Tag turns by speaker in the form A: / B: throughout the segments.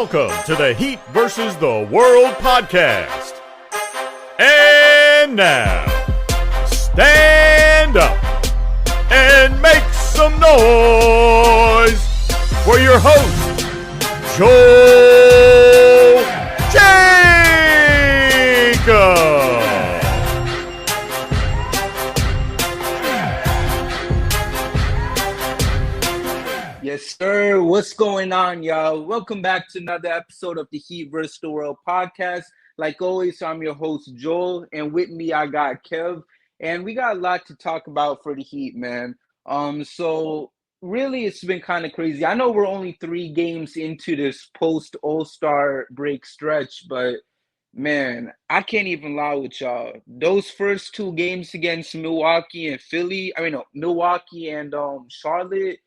A: Welcome to the Heat versus the World podcast. And now, stand up and make some noise for your host, Joel Jacob.
B: Yes, sir. What's going on, y'all? Welcome back to another episode of the Heat vs. the World podcast. Like always, I'm your host, Joel, and with me, I got Kev, and we got a lot to talk about for the Heat, man. So really, it's been kind of crazy. I know we're only 3 games into this post-All-Star break stretch, but man, I can't even lie with y'all. Those first 2 games against Milwaukee and Milwaukee and Charlotte,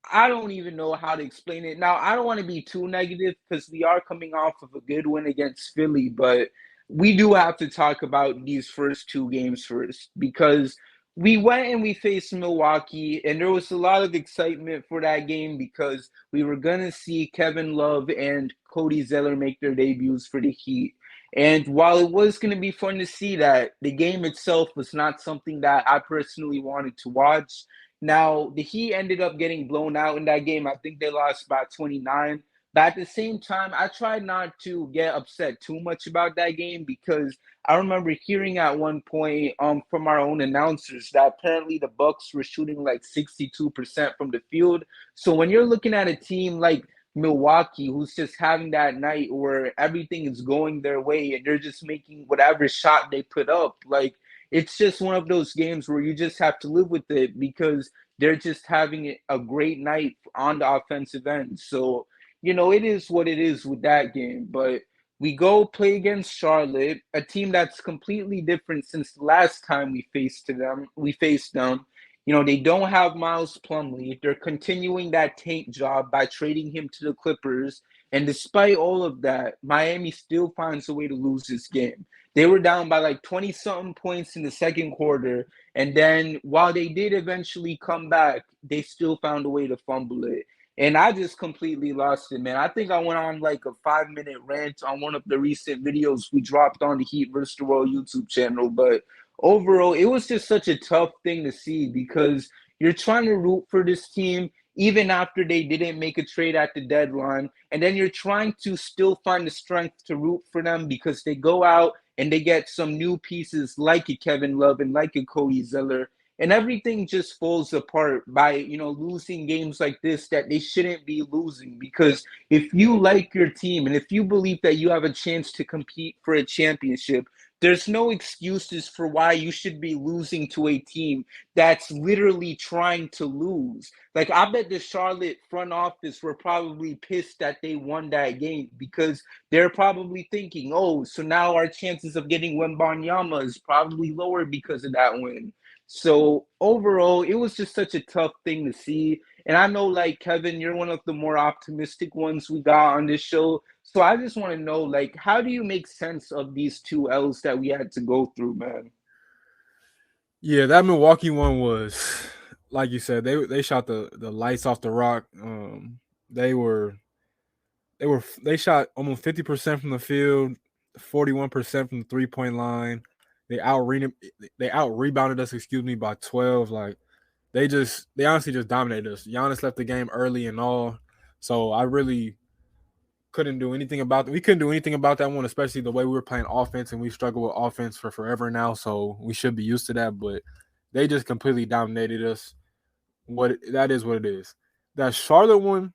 B: I don't even know how to explain it. Now, I don't want to be too negative because we are coming off of a good win against Philly, but we do have to talk about these first 2 games first because we went and we faced Milwaukee, and there was a lot of excitement for that game because we were going to see Kevin Love and Cody Zeller make their debuts for the Heat. And while it was going to be fun to see that, the game itself was not something that I personally wanted to watch. Now, the Heat ended up getting blown out in that game. I think they lost by 29. But at the same time, I tried not to get upset too much about that game because I remember hearing at one point from our own announcers that apparently the Bucks were shooting like 62% from the field. So when you're looking at a team like Milwaukee, who's just having that night where everything is going their way and they're just making whatever shot they put up, like, it's just one of those games where you just have to live with it because they're just having a great night on the offensive end. So, it is what it is with that game. But we go play against Charlotte, a team that's completely different since the last time we faced them. They don't have Miles Plumlee. They're continuing that tank job by trading him to the Clippers. And despite all of that, Miami still finds a way to lose this game. They were down by like 20-something points in the second quarter. And then while they did eventually come back, they still found a way to fumble it. And I just completely lost it, man. I think I went on like a 5-minute rant on one of the recent videos we dropped on the Heat vs. the World YouTube channel. But overall, it was just such a tough thing to see because you're trying to root for this team even after they didn't make a trade at the deadline. And then you're trying to still find the strength to root for them because they go out and they get some new pieces like a Kevin Love and like a Cody Zeller. And everything just falls apart by, losing games like this that they shouldn't be losing. Because if you like your team and if you believe that you have a chance to compete for a championship, there's no excuses for why you should be losing to a team that's literally trying to lose. Like, I bet the Charlotte front office were probably pissed that they won that game because they're probably thinking, oh, so now our chances of getting Wembanyama is probably lower because of that win. So overall, it was just such a tough thing to see. And I know, like, Kevin, you're one of the more optimistic ones we got on this show. So I just want to know, like, how do you make sense of these 2 L's that we had to go through, man?
C: Yeah, that Milwaukee one was, like you said, they shot the lights off the rock. They shot almost 50% from the field, 41% from the 3-point line. They out rebounded us, by 12. Like, they honestly just dominated us. Giannis left the game early and all, so I really couldn't do anything about it. We couldn't do anything about that one, especially the way we were playing offense, and we struggled with offense for forever now, so we should be used to that. But they just completely dominated us. That is what it is. That Charlotte one,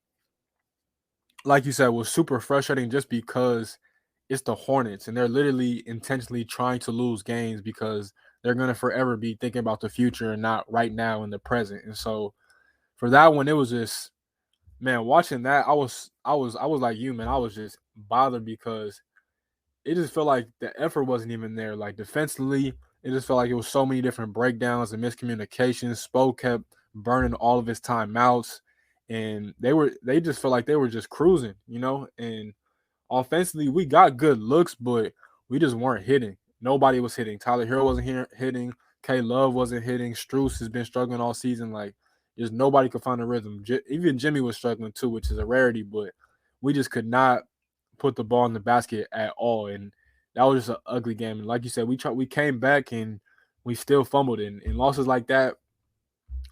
C: like you said, was super frustrating just because it's the Hornets, and they're literally intentionally trying to lose games because they're going to forever be thinking about the future and not right now in the present. And so for that one, it was just, man, watching that, I was like you, man. I was just bothered because it just felt like the effort wasn't even there. Like, defensively, it just felt like it was so many different breakdowns and miscommunications. Spo kept burning all of his timeouts, and they just felt like they were just cruising, and offensively, we got good looks, but we just weren't hitting. Nobody was hitting. Tyler Hero wasn't hitting. K Love wasn't hitting. Strus has been struggling all season. Like, just nobody could find a rhythm. Even Jimmy was struggling too, which is a rarity, but we just could not put the ball in the basket at all, and that was just an ugly game. And like you said, we came back and we still fumbled, and losses like that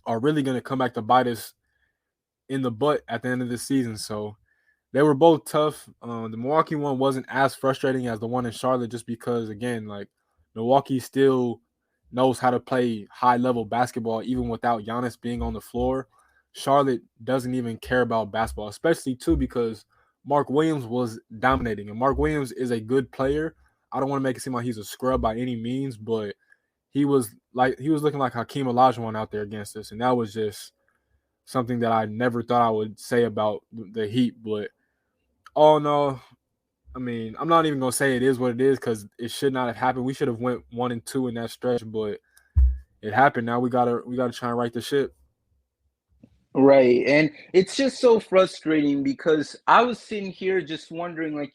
C: are really going to come back to bite us in the butt at the end of the season. So they were both tough. The Milwaukee one wasn't as frustrating as the one in Charlotte, just because, again, like Milwaukee still knows how to play high level basketball even without Giannis being on the floor. Charlotte doesn't even care about basketball, especially too because Mark Williams was dominating, and Mark Williams is a good player. I don't want to make it seem like he's a scrub by any means, but he was looking like Hakeem Olajuwon out there against us, and that was just something that I never thought I would say about the Heat. But all in all, I mean, I'm not even gonna say it is what it is because it should not have happened. We should have went 1-2 in that stretch, but it happened. Now we gotta try and right the ship.
B: Right. And it's just so frustrating because I was sitting here just wondering, like,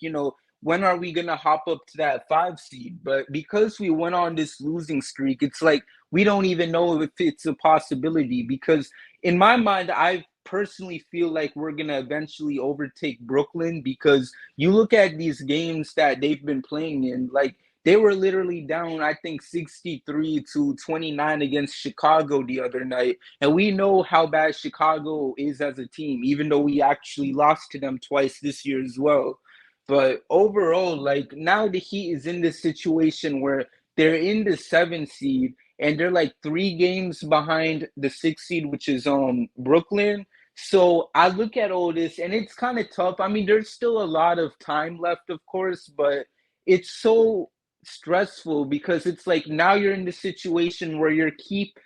B: when are we going to hop up to that 5 seed? But because we went on this losing streak, it's like we don't even know if it's a possibility. Because in my mind, I personally feel like we're going to eventually overtake Brooklyn because you look at these games that they've been playing in, like, they were literally down, I think, 63-29 against Chicago the other night. And we know how bad Chicago is as a team, even though we actually lost to them twice this year as well. But overall, like now the Heat is in this situation where they're in the 7 seed and they're like 3 games behind the 6 seed, which is Brooklyn. So I look at all this and it's kind of tough. I mean, there's still a lot of time left, of course, but it's so stressful because it's like now you're in the situation where you're keep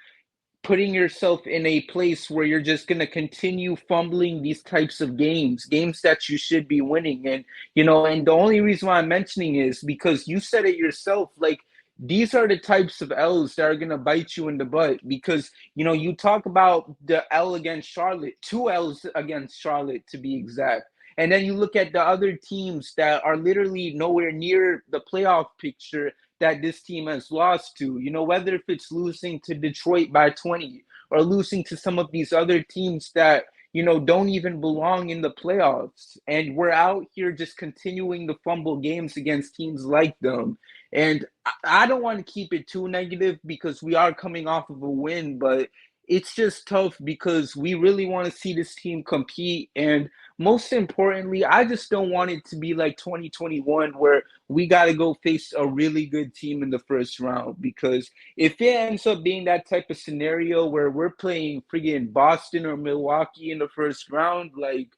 B: putting yourself in a place where you're just going to continue fumbling these types of games that you should be winning. And, and the only reason why I'm mentioning is because you said it yourself, like, these are the types of L's that are going to bite you in the butt because, you talk about the L against Charlotte, 2 L's against Charlotte to be exact. And then you look at the other teams that are literally nowhere near the playoff picture that this team has lost to, whether if it's losing to Detroit by 20 or losing to some of these other teams that, don't even belong in the playoffs. And we're out here just continuing to fumble games against teams like them. And I don't want to keep it too negative because we are coming off of a win, but it's just tough because we really want to see this team compete. And most importantly, I just don't want it to be like 2021 where we got to go face a really good team in the first round. Because if it ends up being that type of scenario where we're playing friggin' Boston or Milwaukee in the first round, like,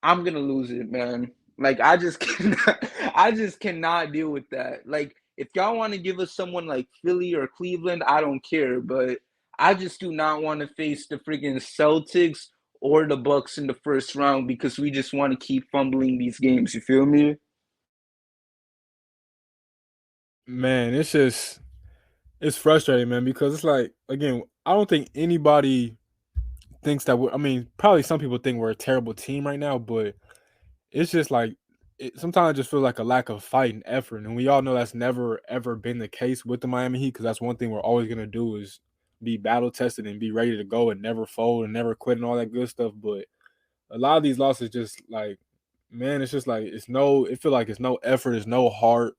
B: I'm going to lose it, man. Like, I just cannot deal with that. Like, if y'all want to give us someone like Philly or Cleveland, I don't care. But I just do not want to face the friggin' Celtics or the Bucks in the first round because we just want to keep fumbling these games. You feel me?
C: Man, it's frustrating, man, because it's like, again, I don't think anybody thinks that I mean, probably some people think we're a terrible team right now, but it's just like sometimes it just feels like a lack of fight and effort, and we all know that's never ever been the case with the Miami Heat because that's one thing we're always gonna do is be battle tested and be ready to go and never fold and never quit and all that good stuff. But a lot of these losses just like, man, it's just like it feels like it's no effort, it's no heart,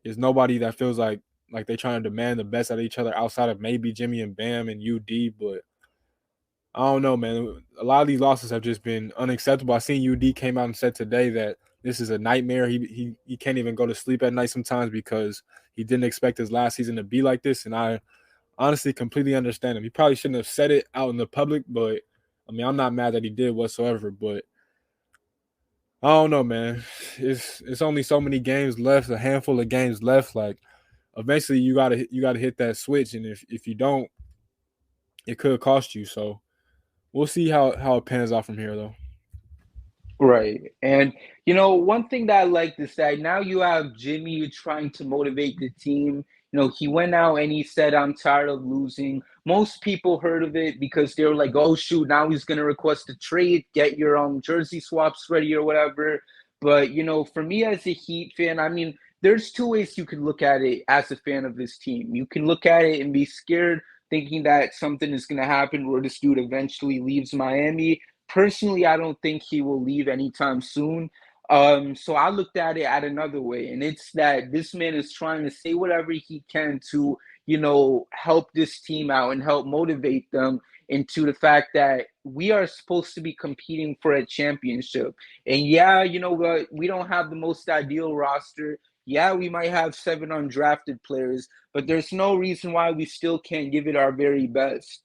C: it's nobody that feels like they trying to demand the best out of each other outside of maybe Jimmy and Bam and UD, but I don't know, man. A lot of these losses have just been unacceptable. I seen UD came out and said today that this is a nightmare. He can't even go to sleep at night sometimes because he didn't expect his last season to be like this. And I honestly completely understand him. He probably shouldn't have said it out in the public, but I mean, I'm not mad that he did whatsoever. But I don't know, man. It's only so many games left, a handful of games left. Like eventually, you gotta hit that switch, and if you don't, it could cost you. So we'll see how it pans out from here, though.
B: Right. And, one thing that I like is that now you have Jimmy trying to motivate the team. He went out and he said, I'm tired of losing. Most people heard of it because they were like, oh, shoot, now he's going to request a trade, get your jersey swaps ready or whatever. But, for me as a Heat fan, I mean, there's 2 ways you can look at it as a fan of this team. You can look at it and be scared, thinking that something is going to happen where this dude eventually leaves Miami. Personally, I don't think he will leave anytime soon. So I looked at it at another way, and it's that this man is trying to say whatever he can to, help this team out and help motivate them into the fact that we are supposed to be competing for a championship. And yeah, you know what? We don't have the most ideal roster. Yeah, we might have 7 undrafted players, but there's no reason why we still can't give it our very best,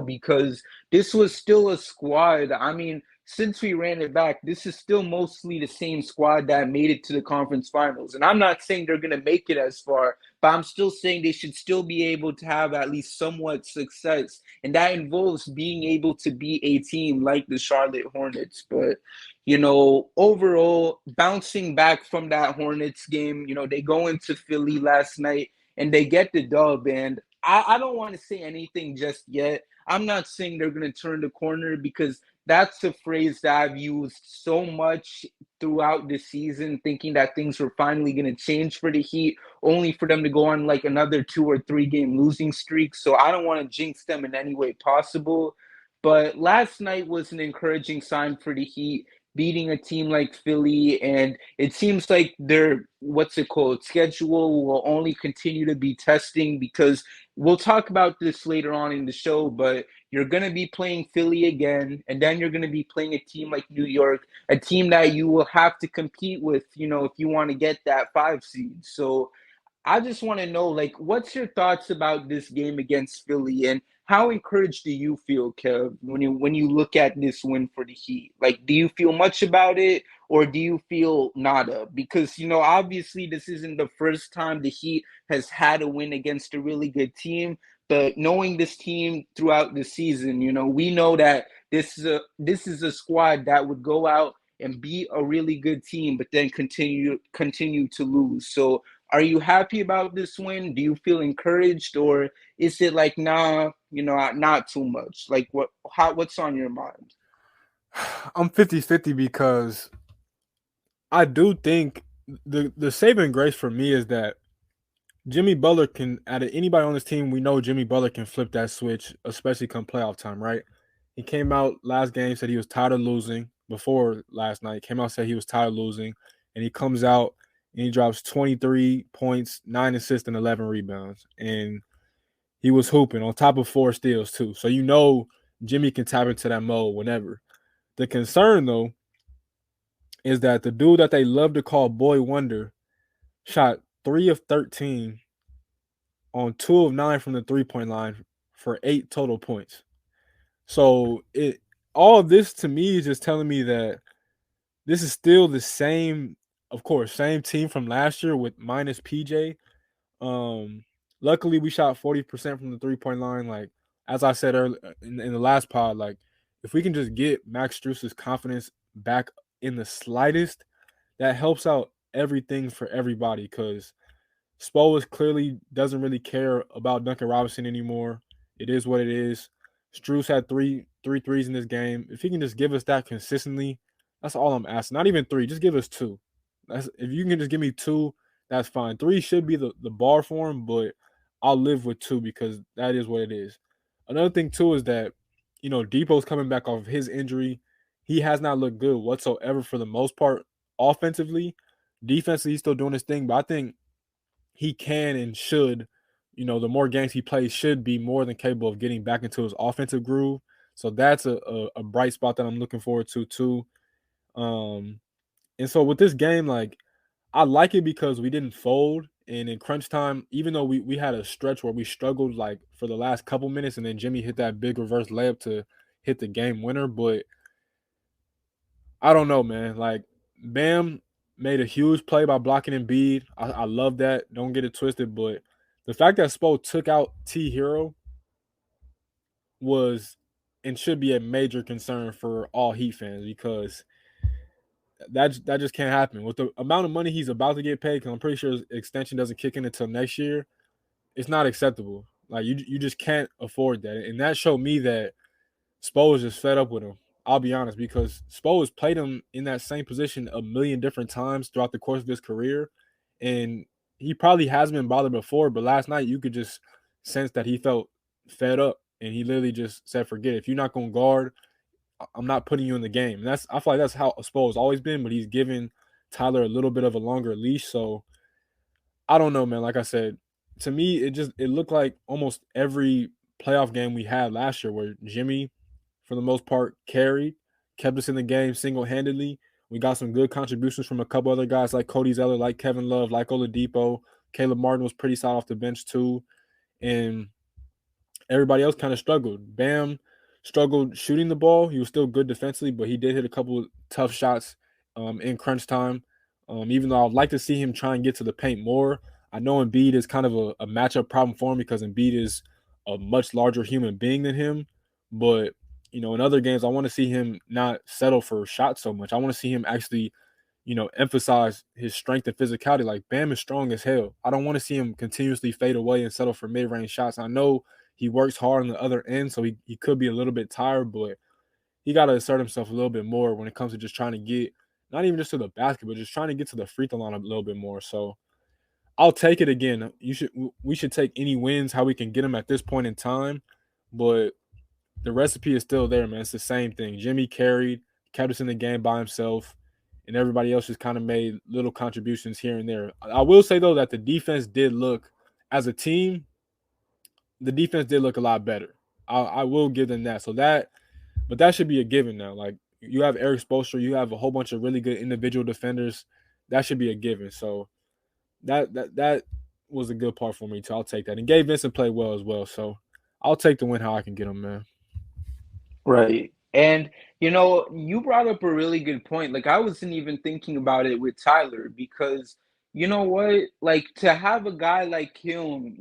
B: because this was still a squad. I mean, since we ran it back, this is still mostly the same squad that made it to the conference finals. And I'm not saying they're going to make it as far, but I'm still saying they should still be able to have at least somewhat success. And that involves being able to beat a team like the Charlotte Hornets. But, overall, bouncing back from that Hornets game, they go into Philly last night and they get the dub. And I don't want to say anything just yet. I'm not saying they're going to turn the corner because that's a phrase that I've used so much throughout the season, thinking that things were finally going to change for the Heat, only for them to go on like another 2 or 3 game losing streak. So I don't want to jinx them in any way possible. But last night was an encouraging sign for the Heat, beating a team like Philly. And it seems like their, schedule will only continue to be testing because we'll talk about this later on in the show, but you're going to be playing Philly again, and then you're going to be playing a team like New York, a team that you will have to compete with, if you want to get that 5 seed. So I just want to know, like, what's your thoughts about this game against Philly, and how encouraged do you feel, Kev, when you look at this win for the Heat? Like, do you feel much about it, or do you feel nada? Because obviously, this isn't the first time the Heat has had a win against a really good team. But knowing this team throughout the season, we know that this is a squad that would go out and beat a really good team, but then continue to lose. So are you happy about this win? Do you feel encouraged, or is it like, nah, not too much? Like, what's on your mind?
C: I'm 50-50 because I do think the saving grace for me is that Jimmy Butler can, out of anybody on this team, we know Jimmy Butler can flip that switch, especially come playoff time, right? He came out last game, said he was tired of losing before last night. Came out, said he was tired of losing, and he comes out and he drops 23 points, 9 assists, and 11 rebounds. And he was hooping on top of 4 steals, too. So Jimmy can tap into that mode whenever. The concern, though, is that the dude that they love to call Boy Wonder shot 3 of 13 on 2 of 9 from the three-point line for 8 total points. So all of this to me is just telling me that this is still the same, of course, same team from last year with minus PJ. Luckily we shot 40% from the three-point line. Like, as I said earlier in the last pod, like, if we can just get Max Strus's confidence back in the slightest, that helps out everything for everybody, because Spo clearly doesn't really care about Duncan Robinson anymore. It is what it is. Strus had three threes in this game. If he can just give us that consistently, that's all I'm asking. Not even 3, just give us 2. If you can just give me 2, that's fine. 3 should be the bar for him, but I'll live with 2 because that is what it is. Another thing too is that, Depot's coming back off of his injury. He has not looked good whatsoever for the most part offensively. Defensively, he's still doing his thing, but I think he can and should, the more games he plays, should be more than capable of getting back into his offensive groove. So that's a bright spot that I'm looking forward to too. And so with this game, like, I like it because we didn't fold. And in crunch time, even though we had a stretch where we struggled like for the last couple minutes, and then Jimmy hit that big reverse layup to hit the game winner. But I don't know, man. Like, Bam made a huge play by blocking Embiid. I love that. Don't get it twisted. But the fact that Spo took out T Hero was and should be a major concern for all Heat fans, because that just can't happen. With the amount of money he's about to get paid, because I'm pretty sure his extension doesn't kick in until next year, it's not acceptable. Like, you just can't afford that. And that showed me that Spo is just fed up with him. I'll be honest, because Spo has played him in that same position a million different times throughout the course of his career. And he probably has been bothered before, but last night you could just sense that he felt fed up. And he literally just said, forget it. If you're not going to guard, I'm not putting you in the game. And I feel like that's how Spo has always been, but he's given Tyler a little bit of a longer leash. So I don't know, man. Like I said, to me, it looked like almost every playoff game we had last year where Jimmy, for the most part, carried, kept us in the game single-handedly. We got some good contributions from a couple other guys like Cody Zeller, like Kevin Love, like Oladipo. Caleb Martin was pretty solid off the bench too. And everybody else kind of struggled. Bam struggled shooting the ball. He was still good defensively, but he did hit a couple of tough shots in crunch time. Even though I'd like to see him try and get to the paint more. I know Embiid is kind of a matchup problem for him because Embiid is a much larger human being than him. But, in other games, I want to see him not settle for shots so much. I want to see him actually, emphasize his strength and physicality. Like, Bam is strong as hell. I don't want to see him continuously fade away and settle for mid-range shots. I know he works hard on the other end, so he could be a little bit tired, but he got to assert himself a little bit more when it comes to just trying to get, not even just to the basket, but just trying to get to the free throw line a little bit more. So I'll take it again. We should take any wins, how we can get them at this point in time, but the recipe is still there, man. It's the same thing. Jimmy carried, kept us in the game by himself, and everybody else just kind of made little contributions here and there. I will say, though, that the defense did look, as a team, the defense did look a lot better. I will give them that. But that should be a given now. Like, you have Eric Spoelstra, you have a whole bunch of really good individual defenders. That should be a given. So that was a good part for me too. I'll take that. And Gabe Vincent played well as well. So I'll take the win how I can get him, man.
B: Right. And you brought up a really good point. Like, I wasn't even thinking about it with Tyler because you know what? Like, to have a guy like him,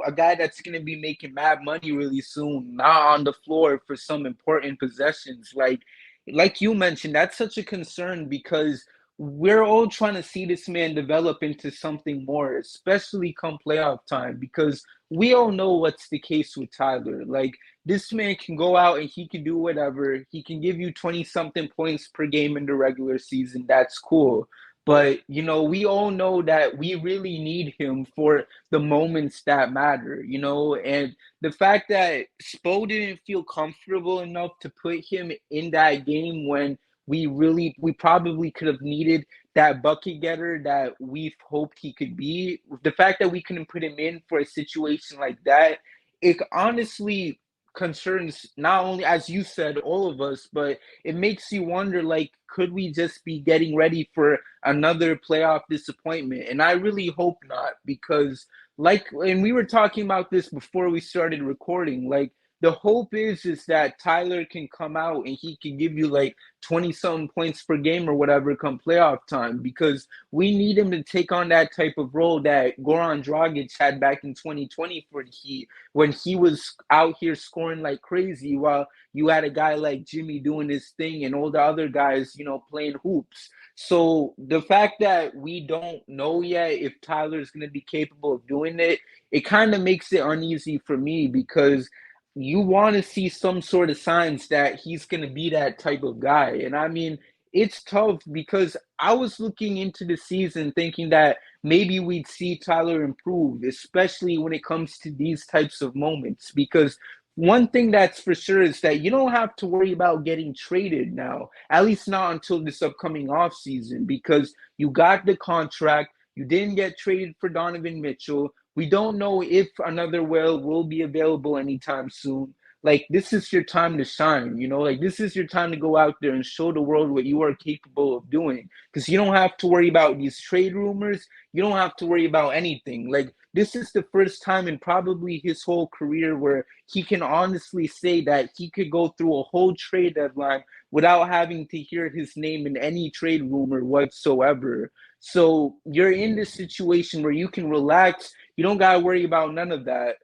B: a guy that's going to be making mad money really soon, not on the floor for some important possessions, like you mentioned, that's such a concern because we're all trying to see this man develop into something more, especially come playoff time, because we all know what's the case with Tyler. Like, this man can go out and he can do whatever. He can give you 20 something points per game in the regular season. That's cool. But, we all know that we really need him for the moments that matter, and the fact that Spo didn't feel comfortable enough to put him in that game when we probably could have needed that bucket getter that we've hoped he could be. The fact that we couldn't put him in for a situation like that, it honestly concerns not only, as you said, all of us, but it makes you wonder, like, could we just be getting ready for another playoff disappointment? And I really hope not, because and we were talking about this before we started recording, like, the hope is that Tyler can come out and he can give you like 20-something points per game or whatever come playoff time, because we need him to take on that type of role that Goran Dragic had back in 2020 for the Heat, when he was out here scoring like crazy while you had a guy like Jimmy doing his thing and all the other guys, playing hoops. So the fact that we don't know yet if Tyler's going to be capable of doing it, it kind of makes it uneasy for me, because you want to see some sort of signs that he's going to be that type of guy. And I mean, it's tough because I was looking into the season thinking that maybe we'd see Tyler improve, especially when it comes to these types of moments. Because one thing that's for sure is that you don't have to worry about getting traded now, at least not until this upcoming offseason, because you got the contract. You didn't get traded for Donovan Mitchell. We don't know if another whale will be available anytime soon. Like, this is your time to shine, like, this is your time to go out there and show the world what you are capable of doing, because you don't have to worry about these trade rumors. You don't have to worry about anything. Like, this is the first time in probably his whole career where he can honestly say that he could go through a whole trade deadline without having to hear his name in any trade rumor whatsoever. So you're in this situation where you can relax. You don't got to worry about none of that.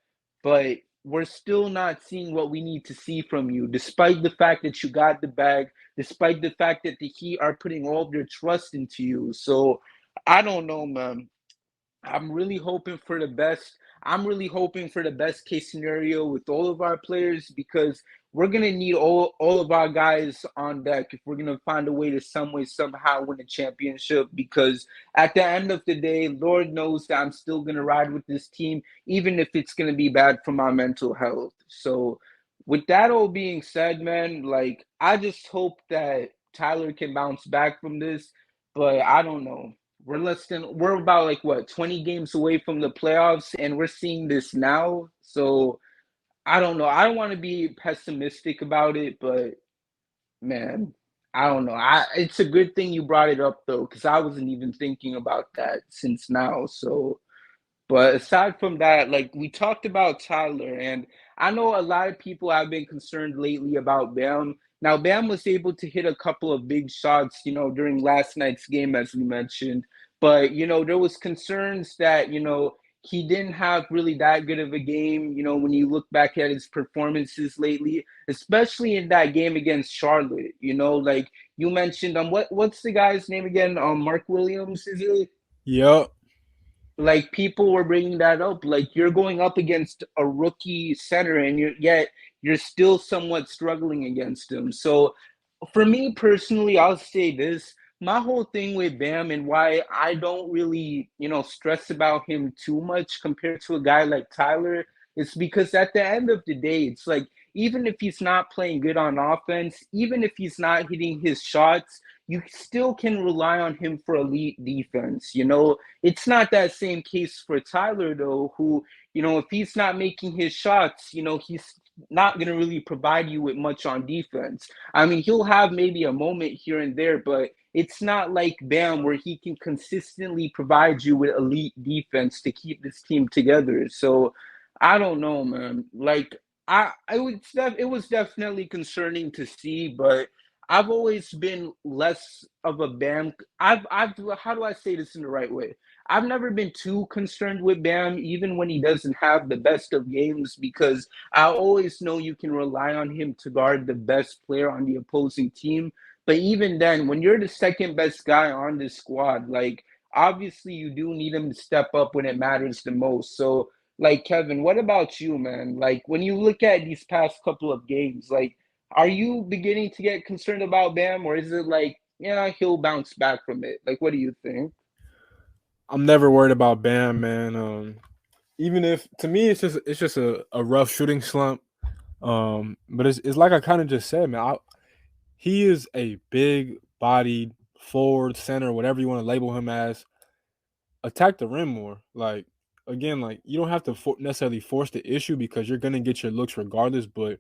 B: But we're still not seeing what we need to see from you, despite the fact that you got the bag, despite the fact that the Heat are putting all of their trust into you. So I don't know, man. I'm really hoping for the best. I'm really hoping for the best case scenario with all of our players, because we're going to need all of our guys on deck if we're going to find a way to some way, somehow win a championship. Because at the end of the day, Lord knows that I'm still going to ride with this team, even if it's going to be bad for my mental health. So with that all being said, man, like, I just hope that Tyler can bounce back from this. but I don't know. We're about like what 20 games away from the playoffs, and we're seeing this now. So I don't know. I don't want to be pessimistic about it, but man, I don't know. It's a good thing you brought it up though, because I wasn't even thinking about that since now. So but aside from that, like we talked about Tyler, and I know a lot of people have been concerned lately about Bam. Now, Bam was able to hit a couple of big shots, during last night's game, as we mentioned. But, there was concerns that, he didn't have really that good of a game, when you look back at his performances lately, especially in that game against Charlotte, like you mentioned, what's the guy's name again? Mark Williams, is it?
C: Yep.
B: Like people were bringing that up, like you're going up against a rookie center and you're still somewhat struggling against him. So for me personally, I'll say this. My whole thing with Bam and why I don't really, stress about him too much compared to a guy like Tyler is because at the end of the day, it's like even if he's not playing good on offense, even if he's not hitting his shots, you still can rely on him for elite defense. It's not that same case for Tyler though, who, if he's not making his shots, he's not going to really provide you with much on defense. I mean, he'll have maybe a moment here and there, but it's not like Bam where he can consistently provide you with elite defense to keep this team together. So I don't know, man. Like it was definitely concerning to see, but I've always been less of a Bam. I've how do I say this in the right way? I've never been too concerned with Bam, even when he doesn't have the best of games, because I always know you can rely on him to guard the best player on the opposing team. But even then, when you're the second best guy on this squad, like obviously you do need him to step up when it matters the most. So, like Kevin, what about you, man? Like when you look at these past couple of games, like are you beginning to get concerned about Bam, or is it like, yeah, he'll bounce back from it? Like, what do you think?
C: I'm never worried about Bam, man. Even if to me it's just a rough shooting slump. But it's like I kind of just said, man. He is a big bodied forward, center, whatever you want to label him as. Attack the rim more. Like again, like you don't have to necessarily force the issue because you're gonna get your looks regardless. But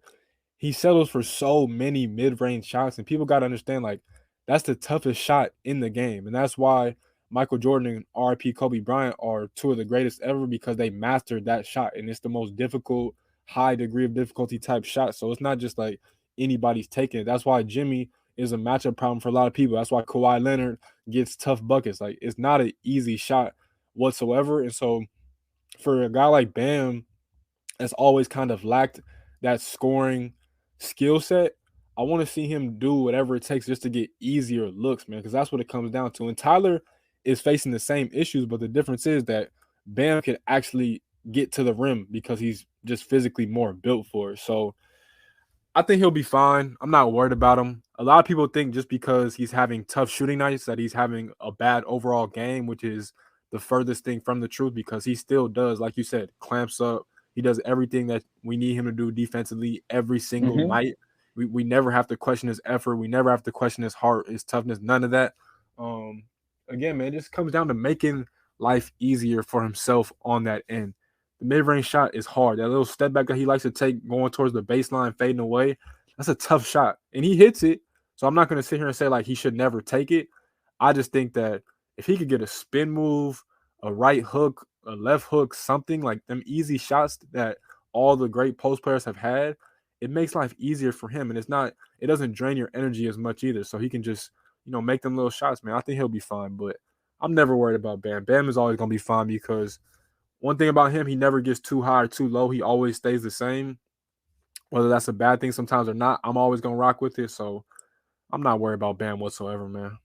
C: he settles for so many mid-range shots, and people got to understand like that's the toughest shot in the game, and that's why Michael Jordan and R.I.P. Kobe Bryant are two of the greatest ever because they mastered that shot, and it's the most difficult, high degree of difficulty type shot. So it's not just like anybody's taking it. That's why Jimmy is a matchup problem for a lot of people. That's why Kawhi Leonard gets tough buckets. Like it's not an easy shot whatsoever, and so for a guy like Bam that's always kind of lacked that scoring skill set. I want to see him do whatever it takes just to get easier looks, man, because that's what it comes down to. And Tyler is facing the same issues, but the difference is that Bam can actually get to the rim because he's just physically more built for it. So I think he'll be fine. I'm not worried about him. A lot of people think just because he's having tough shooting nights that he's having a bad overall game, which is the furthest thing from the truth because he still does, like you said, clamps up. He does everything that we need him to do defensively every single
B: Mm-hmm.
C: night. We never have to question his effort. We never have to question his heart, his toughness, none of that. Um, Again, man, it just comes down to making life easier for himself on that end. The mid-range shot is hard. That little step back that he likes to take going towards the baseline, fading away, that's a tough shot. And he hits it. So I'm not going to sit here and say like he should never take it. I just think that if he could get a spin move, a right hook, a left hook, something like them easy shots that all the great post players have had, it makes life easier for him. And it doesn't drain your energy as much either. So he can just, make them little shots, man. I think he'll be fine. But I'm never worried about Bam. Bam is always going to be fine because one thing about him, he never gets too high or too low. He always stays the same. Whether that's a bad thing sometimes or not, I'm always going to rock with it. So I'm not worried about Bam whatsoever, man.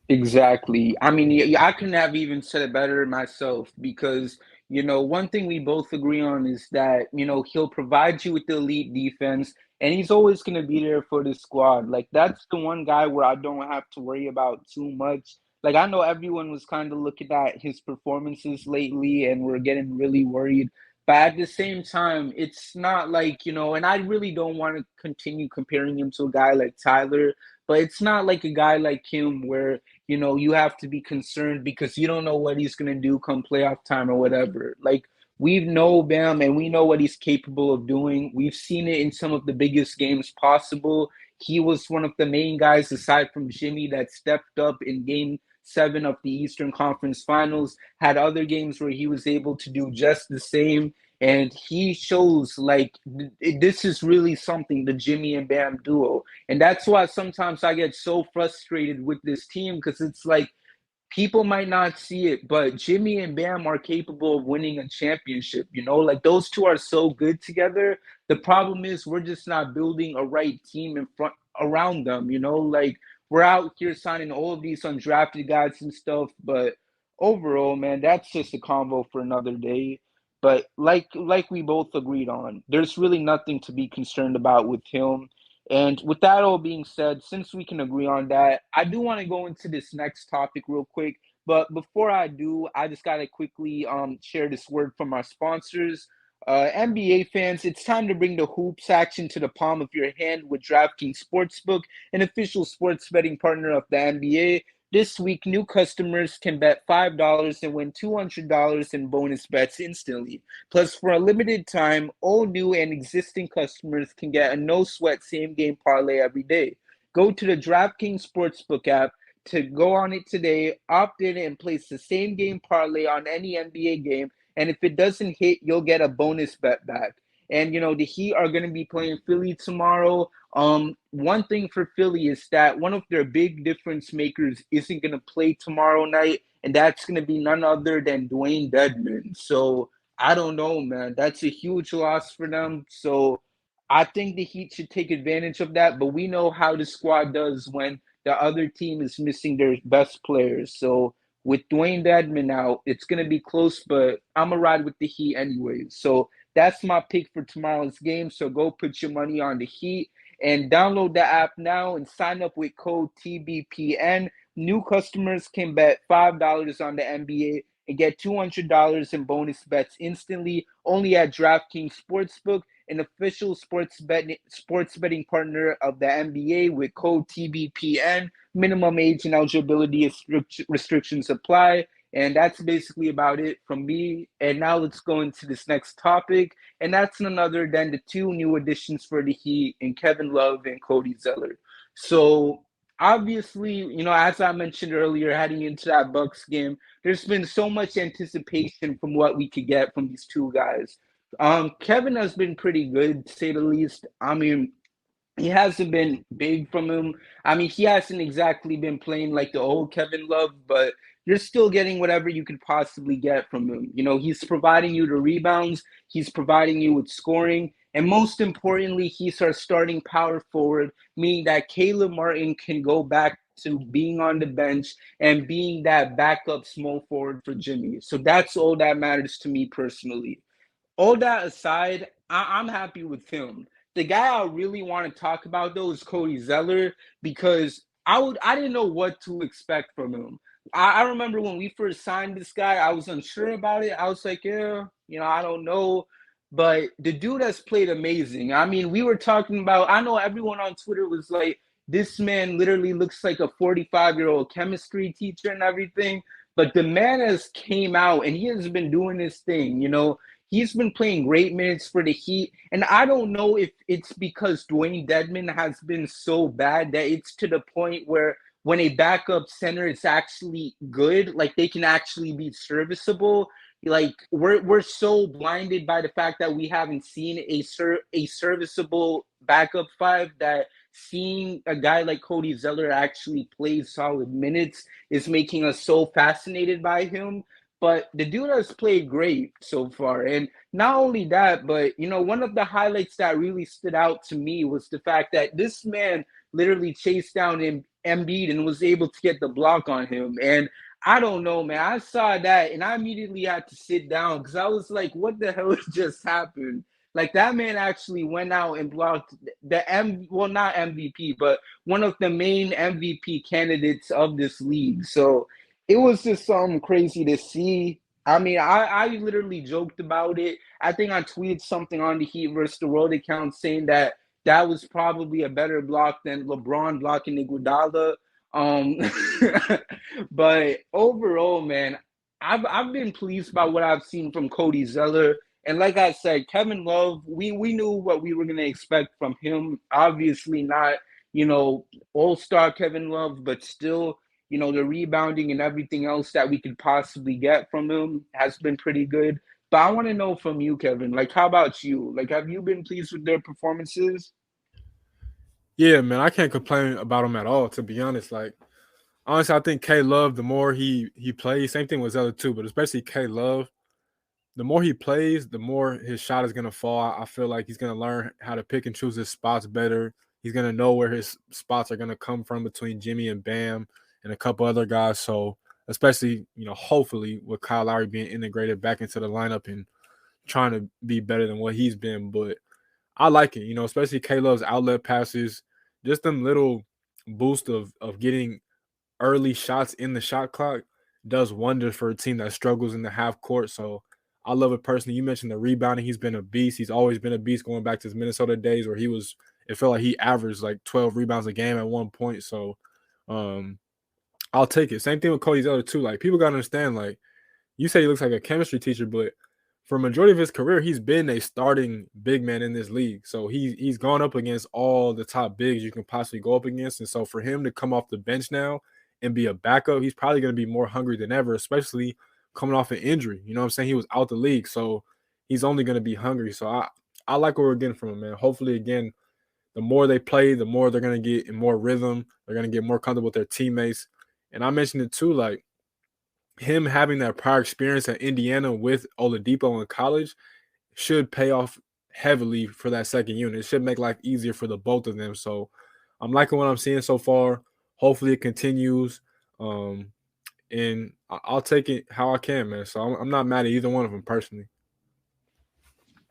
B: Exactly. I mean, I couldn't have even said it better myself because, one thing we both agree on is that, he'll provide you with the elite defense and he's always going to be there for the squad. Like, that's the one guy where I don't have to worry about too much. Like, I know everyone was kind of looking at his performances lately and we're getting really worried. But at the same time, it's not like, and I really don't want to continue comparing him to a guy like Tyler, but it's not like a guy like him where you have to be concerned because you don't know what he's going to do come playoff time or whatever. Like, we know Bam and we know what he's capable of doing. We've seen it in some of the biggest games possible. He was one of the main guys, aside from Jimmy, that stepped up in game 7 of the Eastern Conference Finals, had other games where he was able to do just the same. And he shows like this is really something, the Jimmy and Bam duo. And that's why sometimes I get so frustrated with this team because it's like, people might not see it, but Jimmy and Bam are capable of winning a championship. Like those two are so good together. The problem is we're just not building a right team in front around them. Like we're out here signing all of these undrafted guys and stuff, but overall, man, that's just a convo for another day. But like we both agreed on, there's really nothing to be concerned about with him. And with that all being said, since we can agree on that, I do want to go into this next topic real quick. But before I do, I just got to quickly share this word from our sponsors. NBA fans, it's time to bring the hoops action to the palm of your hand with DraftKings Sportsbook, an official sports betting partner of the NBA. This week, new customers can bet $5 and win $200 in bonus bets instantly. Plus, for a limited time, all new and existing customers can get a no-sweat same-game parlay every day. Go to the DraftKings Sportsbook app to go on it today, opt in, and place the same-game parlay on any NBA game. And if it doesn't hit, you'll get a bonus bet back. And, the Heat are going to be playing Philly tomorrow. One thing for Philly is that one of their big difference makers isn't going to play tomorrow night, and that's going to be none other than Dwayne Dedmon. So I don't know, man. That's a huge loss for them. So I think the Heat should take advantage of that, but we know how the squad does when the other team is missing their best players. So with Dwayne Dedmon out, it's going to be close, but I'm going to ride with the Heat anyways. So that's my pick for tomorrow's game. So go put your money on the Heat and download the app now and sign up with code TBPN. New customers can bet $5 on the NBA and get $200 in bonus bets instantly only at DraftKings Sportsbook, an official sports betting partner of the NBA with code TBPN. Minimum age and eligibility restrictions apply. And that's basically about it from me. And now let's go into this next topic. And that's none other than the two new additions for the Heat and Kevin Love and Cody Zeller. So obviously, as I mentioned earlier, heading into that Bucks game, there's been so much anticipation from what we could get from these two guys. Kevin has been pretty good, to say the least. I mean, he hasn't been big from him. I mean, he hasn't exactly been playing like the old Kevin Love, but you're still getting whatever you could possibly get from him. He's providing you the rebounds, he's providing you with scoring, and most importantly, he's our starting power forward, meaning that Caleb Martin can go back to being on the bench and being that backup small forward for Jimmy. So that's all that matters to me personally. All that aside, I'm happy with him. The guy I really want to talk about though is Cody Zeller because I didn't know what to expect from him. I remember when we first signed this guy, I was unsure about it. I was like, yeah, I don't know. But the dude has played amazing. I mean, we were talking about, I know everyone on Twitter was like, this man literally looks like a 45-year-old chemistry teacher and everything. But the man has came out and he has been doing his thing, He's been playing great minutes for the Heat. And I don't know if it's because Dwayne Dedmon has been so bad that it's to the point where when a backup center is actually good, like they can actually be serviceable. Like we're so blinded by the fact that we haven't seen a serviceable backup five that seeing a guy like Cody Zeller actually play solid minutes is making us so fascinated by him. But the dude has played great so far. And not only that, but, one of the highlights that really stood out to me was the fact that this man literally chased down Embiid and was able to get the block on him. And I don't know, man. I saw that and I immediately had to sit down because I was like, what the hell just happened? Like that man actually went out and blocked not MVP, but one of the main MVP candidates of this league. So it was just something crazy to see. I mean, I literally joked about it. I think I tweeted something on the Heat versus the World account saying that was probably a better block than LeBron blocking Iguodala. Um, but overall, man, I've been pleased by what I've seen from Cody Zeller. And like I said, Kevin Love, we knew what we were gonna expect from him. Obviously not, all-star Kevin Love, but still, the rebounding and everything else that we could possibly get from him has been pretty good. But I want to know from you, Kevin, like, how about you? Like, have you been pleased with their performances?
C: Yeah, man, I can't complain about him at all. To be honest, like honestly, I think K Love, the more he plays, same thing with Zeller too, but especially K Love, the more he plays, the more his shot is gonna fall. I feel like he's gonna learn how to pick and choose his spots better. He's gonna know where his spots are gonna come from between Jimmy and Bam and a couple other guys. So especially, hopefully with Kyle Lowry being integrated back into the lineup and trying to be better than what he's been. But I like it, especially K Love's outlet passes, just them little boost of getting early shots in the shot clock does wonders for a team that struggles in the half court. So I love it personally. You mentioned the rebounding. He's been a beast. He's always been a beast going back to his Minnesota days where it felt like he averaged like 12 rebounds a game at one point. So um, I'll take it. Same thing with Cody Zeller too. Like people got to understand, like you say he looks like a chemistry teacher, but for a majority of his career, he's been a starting big man in this league. So he's gone up against all the top bigs you can possibly go up against. And so for him to come off the bench now and be a backup, he's probably going to be more hungry than ever, especially coming off an injury. You know what I'm saying? He was out the league. So he's only going to be hungry. So I like what we're getting from him, man. Hopefully, again, the more they play, the more they're going to get in more rhythm. They're going to get more comfortable with their teammates. And I mentioned it too, like, him having that prior experience at Indiana with Oladipo in college should pay off heavily for that second unit. It should make life easier for the both of them. So I'm liking what I'm seeing so far. Hopefully it continues. And I'll take it how I can, man. So I'm not mad at either one of them personally.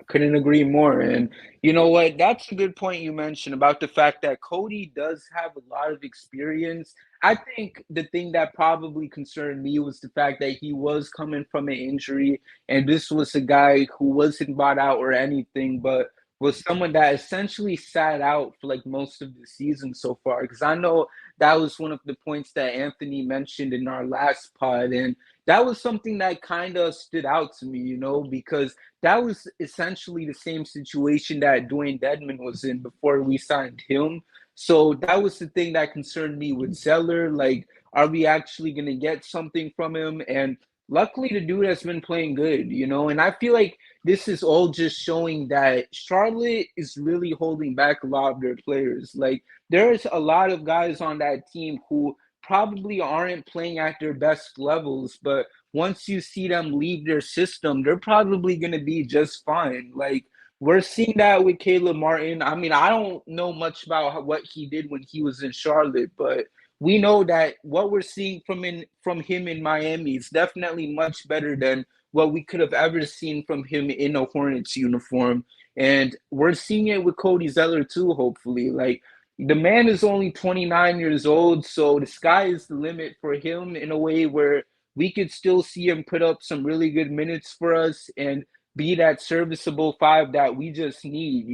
B: Couldn't agree more. And you know what? That's a good point you mentioned about the fact that Cody does have a lot of experience. I think the thing that probably concerned me was the fact that he was coming from an injury, and this was a guy who wasn't bought out or anything, but was someone that essentially sat out for like most of the season so far. Because I know that was one of the points that Anthony mentioned in our last pod, and that was something that kind of stood out to me, because that was essentially the same situation that Dwayne Dedman was in before we signed him. So that was the thing that concerned me with Zeller. Like, are we actually going to get something from him? And luckily, the dude has been playing good, And I feel like this is all just showing that Charlotte is really holding back a lot of their players. Like, there's a lot of guys on that team who probably aren't playing at their best levels, but once you see them leave their system, they're probably going to be just fine. Like, we're seeing that with Caleb Martin. I mean, I don't know much about what he did when he was in Charlotte, but we know that what we're seeing from him in Miami is definitely much better than what we could have ever seen from him in a Hornets uniform. And we're seeing it with Cody Zeller too, hopefully. Like, the man is only 29 years old, so the sky is the limit for him in a way where we could still see him put up some really good minutes for us and be that serviceable five that we just need,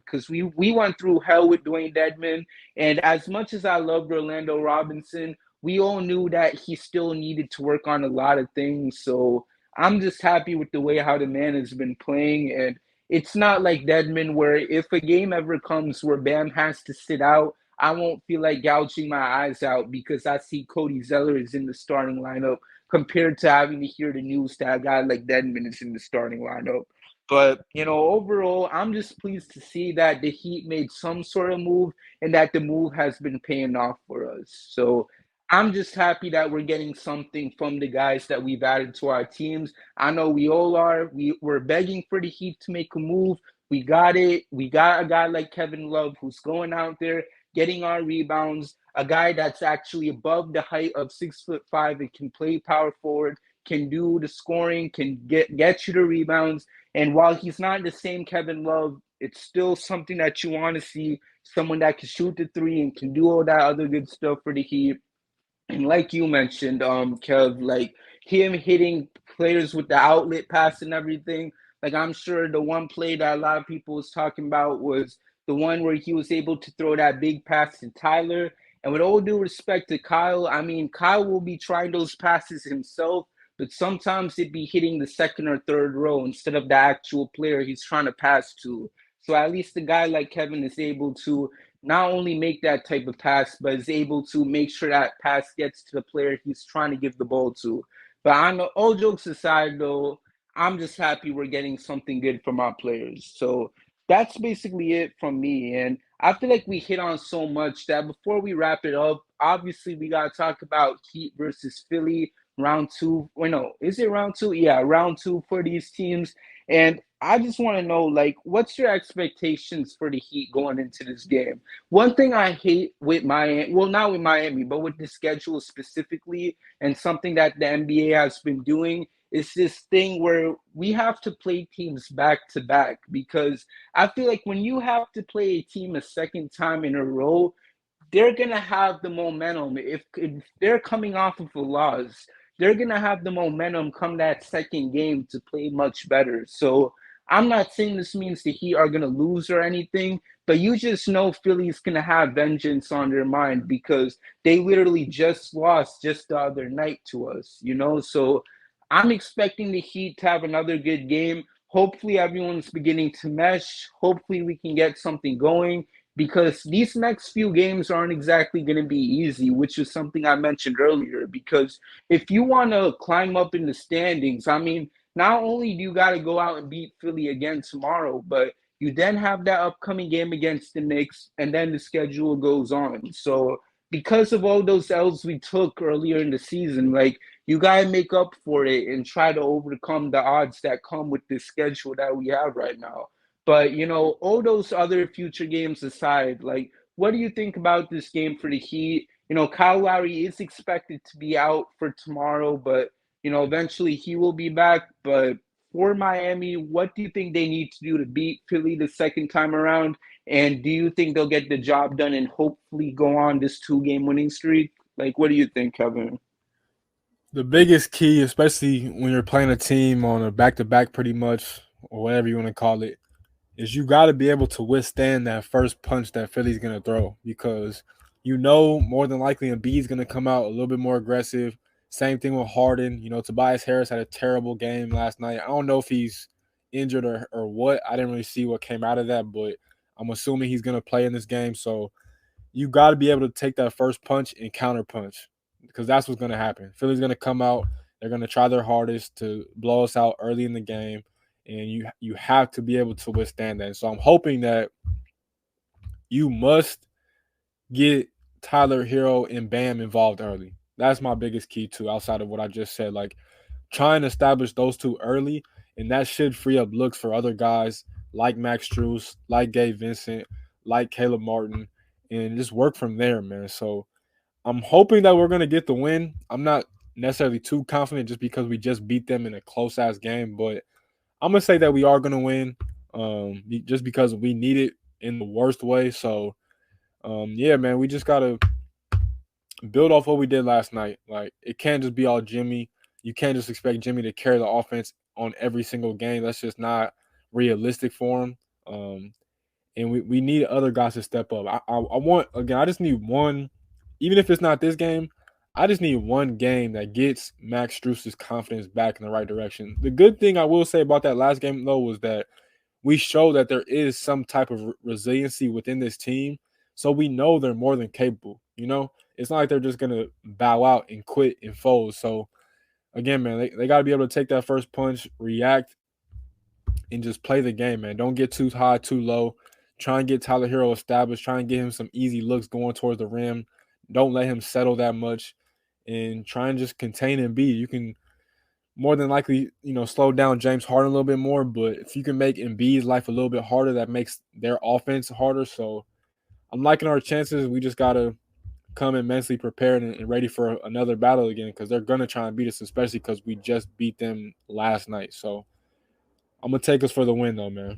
B: because we went through hell with Dwayne Dedman. And as much as I loved Orlando Robinson, we all knew that he still needed to work on a lot of things. So I'm just happy with the way how the man has been playing. And it's not like Dedman where if a game ever comes where Bam has to sit out, I won't feel like gouging my eyes out because I see Cody Zeller is in the starting lineup compared to having to hear the news that a guy like Dedman is in the starting lineup. But, overall, I'm just pleased to see that the Heat made some sort of move and that the move has been paying off for us. So I'm just happy that we're getting something from the guys that we've added to our teams. I know we all are. We're begging for the Heat to make a move. We got it. We got a guy like Kevin Love who's going out there, getting our rebounds, a guy that's actually above the height of 6'5" and can play power forward, can do the scoring, can get you the rebounds. And while he's not the same Kevin Love, it's still something that you want to see, someone that can shoot the three and can do all that other good stuff for the Heat. And like you mentioned, Kev, like him hitting players with the outlet pass and everything. Like, I'm sure the one play that a lot of people was talking about was the one where he was able to throw that big pass to Tyler. And with all due respect to Kyle, I mean, Kyle will be trying those passes himself, but sometimes it'd be hitting the second or third row instead of the actual player he's trying to pass to. So at least a guy like Kevin is able to not only make that type of pass, but is able to make sure that pass gets to the player he's trying to give the ball to. But on all jokes aside, though, I'm just happy we're getting something good from our players. So that's basically it from me. And I feel like we hit on so much that before we wrap it up, obviously we got to talk about Heat versus Philly round two. Wait, no, is it round two? Yeah, round two for these teams. And I just want to know, like, what's your expectations for the Heat going into this game? One thing I hate with Miami, well, not with Miami, but with the schedule specifically, and something that the NBA has been doing is this thing where we have to play teams back to back, because I feel like when you have to play a team a second time in a row, they're going to have the momentum. If they're coming off of a loss, they're going to have the momentum come that second game to play much better. So I'm not saying this means the Heat are going to lose or anything, but you just know Philly's going to have vengeance on their mind because they literally just lost just the other night to us, you know? So I'm expecting the Heat to have another good game. Hopefully everyone's beginning to mesh. Hopefully we can get something going, because these next few games aren't exactly going to be easy, which is something I mentioned earlier. Because if you want to climb up in the standings, I mean, not only do you got to go out and beat Philly again tomorrow, but you then have that upcoming game against the Knicks, and then the schedule goes on. So because of all those L's we took earlier in the season, like, you got to make up for it and try to overcome the odds that come with this schedule that we have right now. But, you know, all those other future games aside, like, what do you think about this game for the Heat? You know, Kyle Lowry is expected to be out for tomorrow, but, you know, eventually he will be back. But for Miami, what do you think they need to do to beat Philly the second time around? And do you think they'll get the job done and hopefully go on this 2-game winning streak? Like, what do you think, Kevin?
C: The biggest key, especially when you're playing a team on a back-to-back pretty much, or whatever you want to call it, is you got to be able to withstand that first punch that Philly's going to throw, because you know more than likely Embiid's going to come out a little bit more aggressive. Same thing with Harden. You know, Tobias Harris had a terrible game last night. I don't know if he's injured or what. I didn't really see what came out of that, but I'm assuming he's going to play in this game. So you got to be able to take that first punch and counter punch, because that's what's going to happen. Philly's going to come out. They're going to try their hardest to blow us out early in the game, and you have to be able to withstand that. So I'm hoping that you must get Tyler Hero and Bam involved early. That's my biggest key too, outside of what I just said. Like, try and establish those two early, and that should free up looks for other guys like Max Strus, like Gabe Vincent, like Caleb Martin, and just work from there, man. So I'm hoping that we're going to get the win. I'm not necessarily too confident just because we just beat them in a close-ass game, but I'm going to say that we are going to win just because we need it in the worst way. So, yeah, man, we just got to build off what we did last night. Like, it can't just be all Jimmy. You can't just expect Jimmy to carry the offense on every single game. That's just not realistic for him. And we need other guys to step up. I want, again, I just need one, even if it's not this game, I just need one game that gets Max Strus's confidence back in the right direction. The good thing I will say about that last game, though, was that we show that there is some type of resiliency within this team. So we know they're more than capable, you know? It's not like they're just going to bow out and quit and fold. So, again, man, they got to be able to take that first punch, react, and just play the game, man. Don't get too high, too low. Try and get Tyler Hero established. Try and get him some easy looks going towards the rim. Don't let him settle that much. And try and just contain Embiid. You can more than likely, slow down James Harden a little bit more. But if you can make Embiid's life a little bit harder, that makes their offense harder. So I'm liking our chances. We just got to come in mentally prepared and ready for another battle again, because they're going to try and beat us, especially because we just beat them last night. So I'm going to take us for the win, though, man.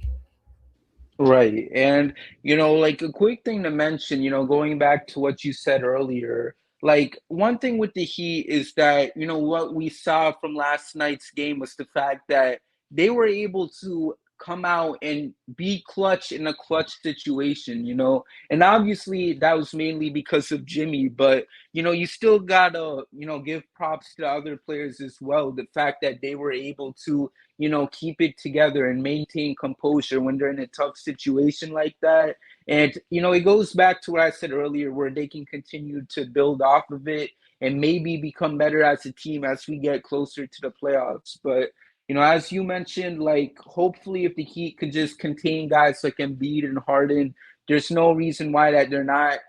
B: Right. And, like, a quick thing to mention, going back to what you said earlier, like, one thing with the Heat is that, what we saw from last night's game was the fact that they were able to come out and be clutch in a clutch situation, you know? And obviously that was mainly because of Jimmy, but you know, you still gotta, you know, give props to the other players as well. The fact that they were able to, you know, keep it together and maintain composure when they're in a tough situation like that. And, you know, it goes back to what I said earlier, where they can continue to build off of it and maybe become better as a team as we get closer to the playoffs. But, you know, as you mentioned, like, hopefully if the Heat could just contain guys like Embiid and Harden, there's no reason why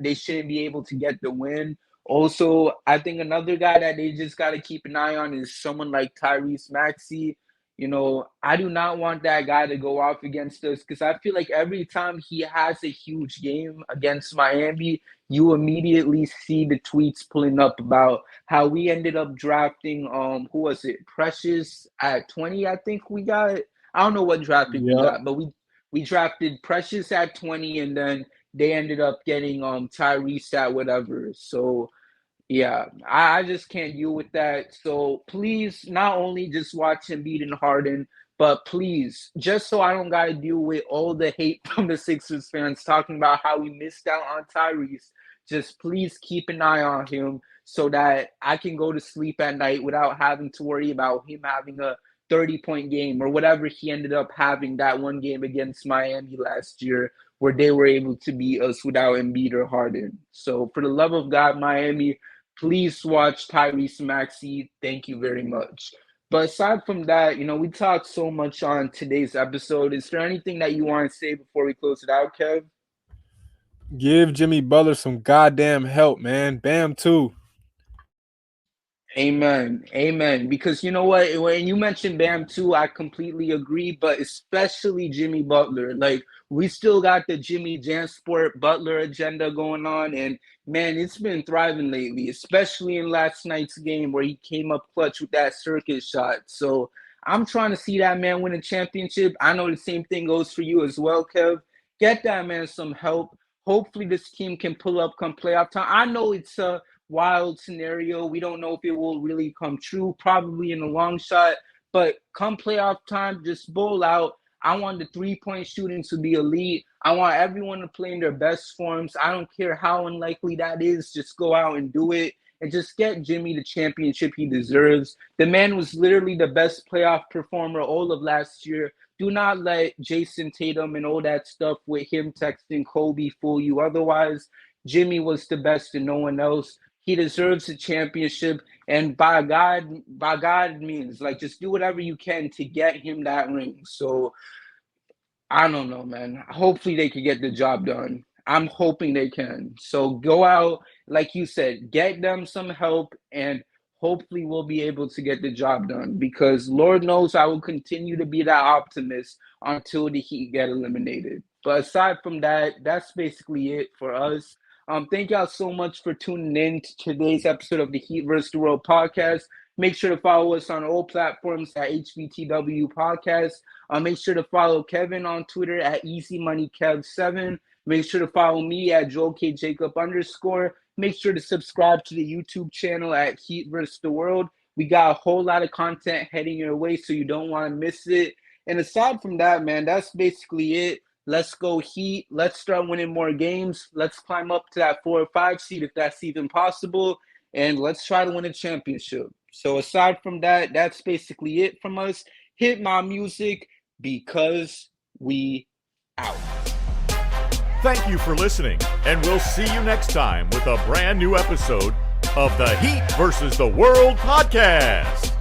B: they shouldn't be able to get the win. Also, I think another guy that they just got to keep an eye on is someone like Tyrese Maxey. You know, I do not want that guy to go off against us, because I feel like every time he has a huge game against Miami, you immediately see the tweets pulling up about how we ended up drafting who was it? Precious at 20, I think we got. I don't know what draft pick we got, but we drafted Precious at 20, and then they ended up getting Tyrese at whatever. So yeah, I just can't deal with that. So please, not only just watch Embiid and Harden, but please, just so I don't got to deal with all the hate from the Sixers fans talking about how we missed out on Tyrese, just please keep an eye on him so that I can go to sleep at night without having to worry about him having a 30-point game or whatever he ended up having that one game against Miami last year, where they were able to beat us without Embiid or Harden. So for the love of God, Miami, please watch Tyrese Maxey. Thank you very much. But aside from that, you know, we talked so much on today's episode. Is there anything that you want to say before we close it out, Kev?
C: Give Jimmy Butler some goddamn help, man. Bam, too.
B: Amen. Amen. Because you know what? When you mentioned Bam too, I completely agree, but especially Jimmy Butler. Like, we still got the Jimmy Jansport Butler agenda going on. And man, it's been thriving lately, especially in last night's game where he came up clutch with that circus shot. So I'm trying to see that man win a championship. I know the same thing goes for you as well, Kev. Get that man some help. Hopefully this team can pull up come playoff time. I know it's a wild scenario. We don't know if it will really come true, probably in the long shot. But come playoff time, just bowl out. I want the three-point shooting to be elite. I want everyone to play in their best forms. I don't care how unlikely that is. Just go out and do it. And just get Jimmy the championship he deserves. The man was literally the best playoff performer all of last year. Do not let Jason Tatum and all that stuff with him texting Kobe fool you. Otherwise, Jimmy was the best and no one else. He deserves a championship, and by God means, like, just do whatever you can to get him that ring. So I don't know, man. Hopefully they can get the job done. I'm hoping they can. So go out, like you said, get them some help, and hopefully we'll be able to get the job done, because Lord knows I will continue to be that optimist until the Heat get eliminated. But aside from that, that's basically it for us. Thank y'all so much for tuning in to today's episode of the Heat vs. the World podcast. Make sure to follow us on all platforms at HVTW Podcast. Make sure to follow Kevin on Twitter at EasyMoneyKev7. Make sure to follow me at JoelKJacob_. Make sure to subscribe to the YouTube channel at Heat vs. the World. We got a whole lot of content heading your way, so you don't want to miss it. And aside from that, man, that's basically it. Let's go Heat. Let's start winning more games. Let's climb up to that 4 or 5 seed if that's even possible. And let's try to win a championship. So aside from that, that's basically it from us. Hit my music, because we out.
A: Thank you for listening, and we'll see you next time with a brand new episode of the Heat vs. the World podcast.